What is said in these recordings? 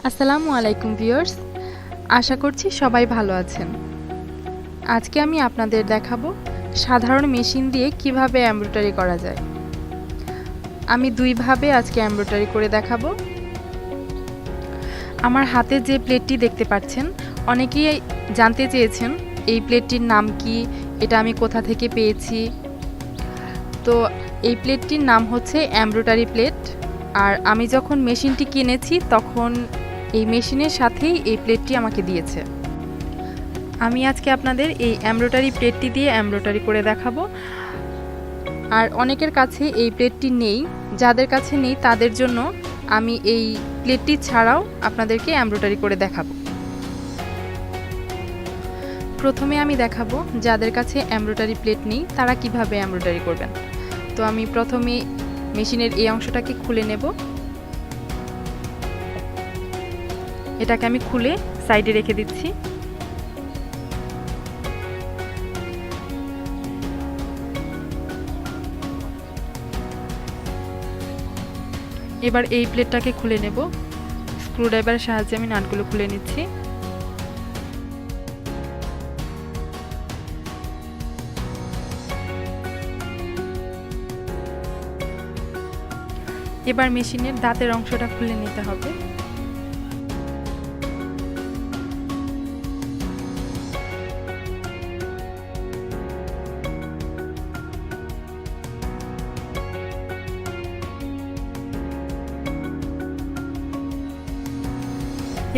আসসালামু আলাইকুম ভিউয়ার্স, আশা করছি সবাই ভালো আছেন। আজকে আমি আপনাদের দেখাবো সাধারণ মেশিন দিয়ে কিভাবে এমব্রয়ডারি করা যায়। আমি দুইভাবে আজকে এমব্রয়ডারি করে দেখাবো। আমার হাতে যে প্লেটটি দেখতে পাচ্ছেন, অনেকেই জানতে চেয়েছেন এই প্লেটটির নাম কি, এটা আমি কোথা থেকে পেয়েছি। তো এই প্লেটটির নাম হচ্ছে এমব্রয়ডারি প্লেট। আর আমি যখন মেশিনটি কিনেছি তখন এই মেশিনের সাথেই এই প্লেটটি আমাকে দিয়েছে। আমি আজকে আপনাদের এই এমব্রয়ডারি প্লেটটি দিয়ে এমব্রয়ডারি করে দেখাবো। আর অনেকের কাছে এই প্লেটটি নেই, যাদের কাছে নেই তাদের জন্য আমি এই প্লেটটি ছাড়াও আপনাদেরকে এমব্রয়ডারি করে দেখাবো। প্রথমে আমি দেখাবো যাদের কাছে এমব্রয়ডারি প্লেট নেই তারা কিভাবে এমব্রয়ডারি করবেন। তো আমি প্রথমে মেশিনের এই অংশটাকে খুলে নেব। এটাকে আমি খুলে সাইডে রেখে দিচ্ছি। এবার এই প্লেটটাকে খুলে নেব। স্ক্রুড্রাইভারের সাহায্যে আমি নাটগুলো খুলে নিচ্ছি। এবার মেশিনের দাঁতের অংশটা খুলে নিতে হবে।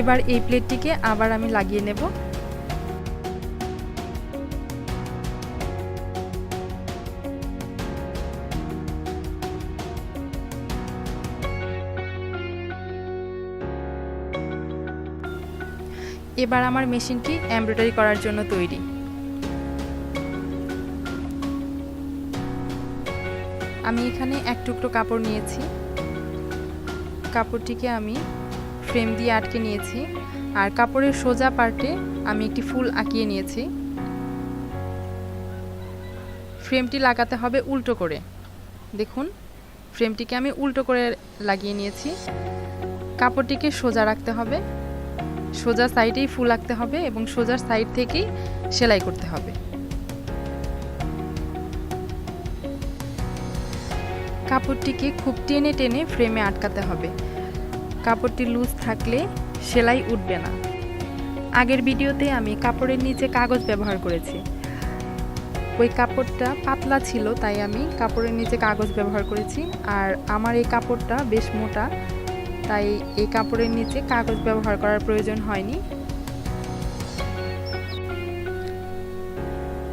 এবার এই প্লেটটিকে আবার আমি লাগিয়ে নেব। এবার আমার মেশিনটি এমব্রয়ডারি করার জন্য তৈরি। আমি এখানে এক টুকরো কাপড় নিয়েছি। কাপড়টিকে আমি ফ্রেম দিয়ে আটকে নিয়েছি। আর কাপড়ের সোজা পার্টে আমি একটি ফুল আঁকিয়ে নিয়েছি। ফ্রেমটি লাগাতে হবে উল্টো করে। দেখুন, ফ্রেমটিকে আমি উল্টো করে লাগিয়ে নিয়েছি। কাপড়টিকে সোজা রাখতে হবে, সোজা সাইডেই ফুল আঁকতে হবে এবং সোজা সাইড থেকেই সেলাই করতে হবে। কাপড়টিকে খুব টেনে টেনে ফ্রেমে আটকাতে হবে। কাপড়টি লুজ থাকলে সেলাই উঠবে না। আগের ভিডিওতে আমি কাপড়ের নিচে কাগজ ব্যবহার করেছি। ওই কাপড়টা পাতলা ছিল তাই আমি কাপড়ের নিচে কাগজ ব্যবহার করেছি। আর আমার এই কাপড়টা বেশ মোটা, তাই এই কাপড়ের নিচে কাগজ ব্যবহার করার প্রয়োজন হয়নি।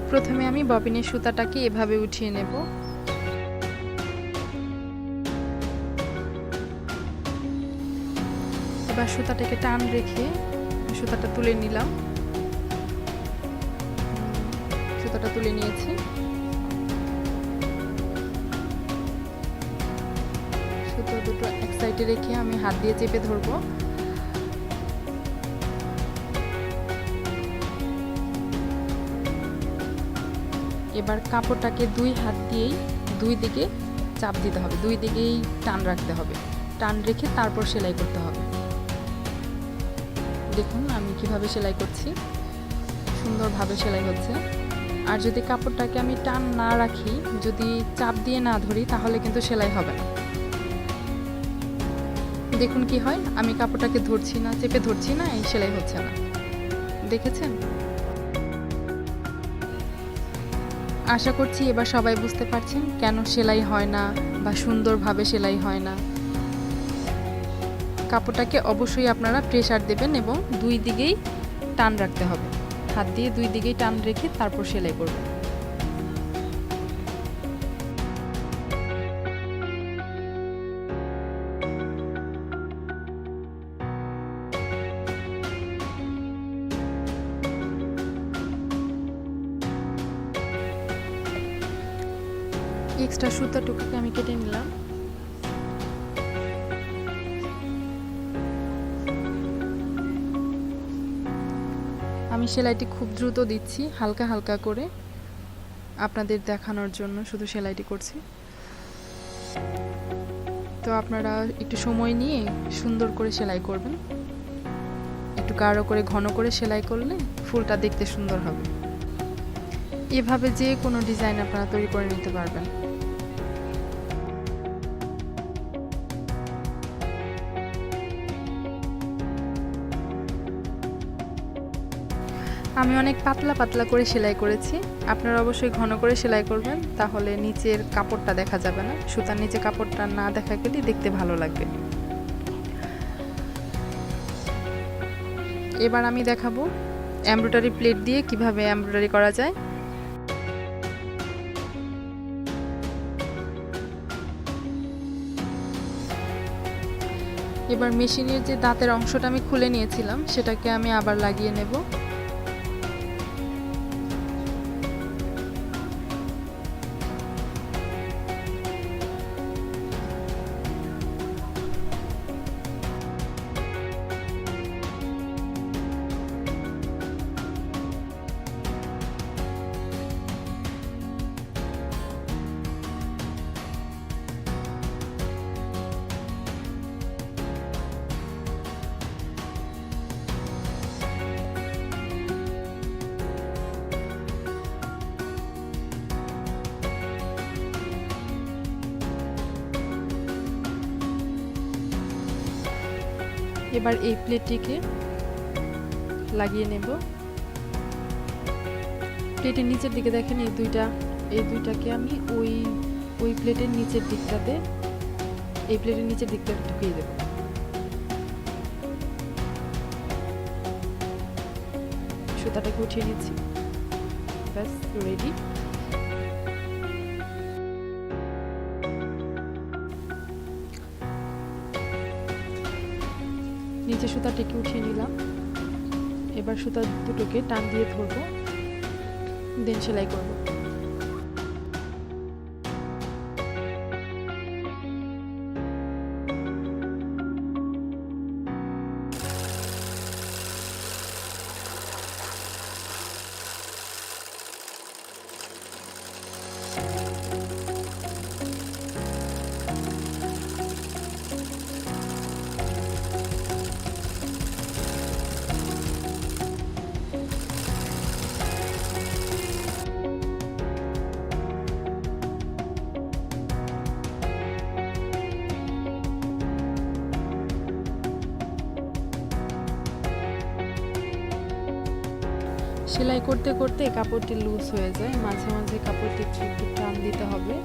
প্রথমে আমি ববিনের সুতাটাকে এভাবে উঠিয়ে নেব। এবার সুতাটাকে টান রেখে সুতাটা তুলে নিলাম। সুতাটা তুলে নিয়েছি। সুতো দুটো এক সাইডে রেখে আমি হাত দিয়ে চেপে ধরবো। এবার কাপড়টাকে দুই হাত দিয়েই দুই দিকে চাপ দিতে হবে, দুই দিকেই টান রাখতে হবে। টান রেখে তারপর সেলাই করতে হবে। দেখুন আমি কিভাবে সেলাই করছি, সুন্দরভাবে সেলাই হচ্ছে। আর যদি কাপড়টাকে আমি টান না রাখি, যদি চাপ দিয়ে না ধরি, তাহলে কিন্তু সেলাই হবে না। দেখুন কি হয়, আমি কাপড়টাকে ধরছি না, চেপে ধরছি না, এই সেলাই হচ্ছে না। দেখেছেন? আশা করছি এবার সবাই বুঝতে পারছেন কেন সেলাই হয় না বা সুন্দরভাবে সেলাই হয় না। কাপড়টাকে অবশ্যই আপনারা প্রেসার দেবেন এবং দুই দিকেই টান রাখতে হবে। হাত দিয়ে দুই দিকেই টান রেখে তারপর সেলাই করবেন। এক্সট্রা সুতাটুকুকে আমি কেটে নিলাম। আমি সেলাইটি খুব দ্রুত দিচ্ছি, হালকা হালকা করে, আপনাদের দেখানোর জন্য শুধু সেলাইটি করছি। তো আপনারা একটু সময় নিয়ে সুন্দর করে সেলাই করবেন। একটু গাঢ় করে ঘন করে সেলাই করলে ফুলটা দেখতে সুন্দর হবে। এভাবে যে কোনো ডিজাইন আপনারা তৈরি করে নিতে পারবেন। আমি অনেক পাতলা পাতলা করে সেলাই করেছি, আপনারা অবশ্যই ঘন করে সেলাই করবেন, তাহলে নিচের কাপড়টা দেখা যাবে না। সুতার নিচে কাপড়টা না দেখা গেলে দেখতে ভালো লাগবে। এবার আমি দেখাবো এমব্রয়ডারি প্লেট দিয়ে কিভাবে এমব্রয়ডারি করা যায়। এবার মেশিনের যে দাঁতের অংশটা আমি খুলে নিয়েছিলাম সেটাকে আমি আবার লাগিয়ে নেব। এবার এই প্লেটটিকে লাগিয়ে নেব। প্লেটের নিচের দিকে দেখেন এই দুইটাকে আমি ওই প্লেটের নিচের দিকটাতে এই প্লেটের নিচের দিকটা ঢুকিয়ে দেব। সুতাটাকে উঠিয়ে নিচ্ছি, ব্যাস রেডি। নিচে সুতাটাকে উঠিয়ে নিলাম। এবার সুতা দুটোকে টান দিয়ে ধরবো, দেন সেলাই করব। সেলাই করতে করতে কাপড়টি লুজ হয়ে যায়, মাঝে মাঝে কাপড়টি একটু টান দিতে হবে।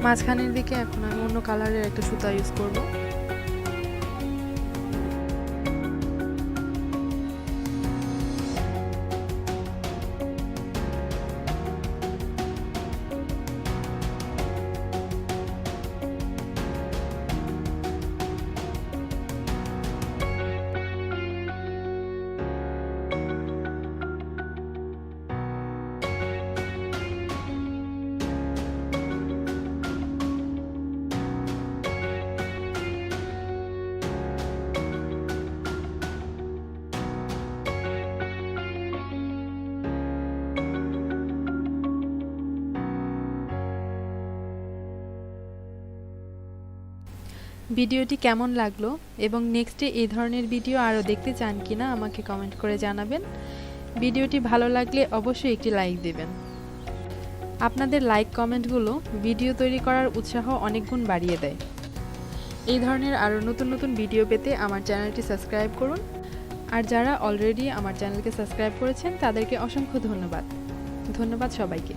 মাঝখানের দিকে এখন আমি অন্য কালারের একটা সুতা ইউজ করব। ভিডিওটি কেমন লাগলো এবং নেক্সটে এই ধরনের ভিডিও আরও দেখতে চান কিনা আমাকে কমেন্ট করে জানাবেন। ভিডিওটি ভালো লাগলে অবশ্যই একটি লাইক দেবেন। আপনাদের লাইক কমেন্টগুলো ভিডিও তৈরি করার উৎসাহ অনেক গুণ বাড়িয়ে দেয়। এই ধরনের আরও নতুন নতুন ভিডিও পেতে আমার চ্যানেলটি সাবস্ক্রাইব করুন। আর যারা অলরেডি আমার চ্যানেলকে সাবস্ক্রাইব করেছেন তাদেরকে অসংখ্য ধন্যবাদ। ধন্যবাদ সবাইকে।